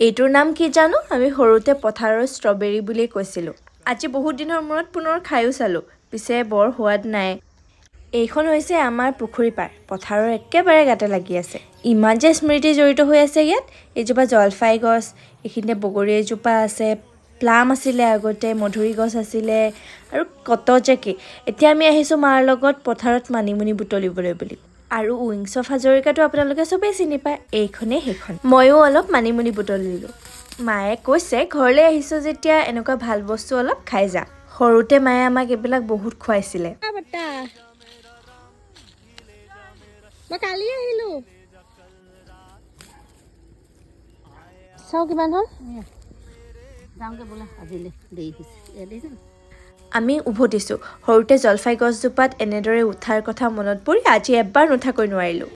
এইটোৰ নাম কি জানো আমি সৰুতে পথাৰৰ ষ্ট্ৰবেৰী বুলি কৈছিলোঁ আজি বহুত দিনৰ মূৰত পুনৰ খায়ো চালোঁ পিছে বৰ সোৱাদ নাই এইখন হৈছে আমাৰ পুখুৰী পাৰ পথাৰৰ একেবাৰে গাতে লাগি আছে ইমান যে স্মৃতি জড়িত হৈ আছে ইয়াত এজোপা জলফাই গছ এইখিনিতে বগৰী এজোপা আছে প্লাম আছিলে আগতে মধুৰি গছ আছিলে আৰু কত যে কি এতিয়া আমি আহিছোঁ মাৰ লগত পথাৰত মানিমুনি বুটলিবলৈ বুলি আৰু উইংছ অফ হাজৰিকাটো আপোনালোকে চবেই চিনি পায় এইখনেই সেইখন ময়ো অলপ মানিমুনি বুটলিলোঁ মায়ে কৈছে ঘৰলৈ আহিছোঁ যেতিয়া এনেকুৱা ভাল বস্তু অলপ খাই যা সৰুতে মায়ে আমাক এইবিলাক বহুত খুৱাইছিলে মই কালি আহিলোঁ চাওঁ কিমান হ'ল যাওঁগৈ বোলা আজিলৈ দেৰি হৈছে আমি উভতিছোঁ সৰুতে জলফাই গছজোপাত এনেদৰে উঠাৰ কথা মনত পৰি আজি এবাৰ নুঠাকৈ নোৱাৰিলোঁ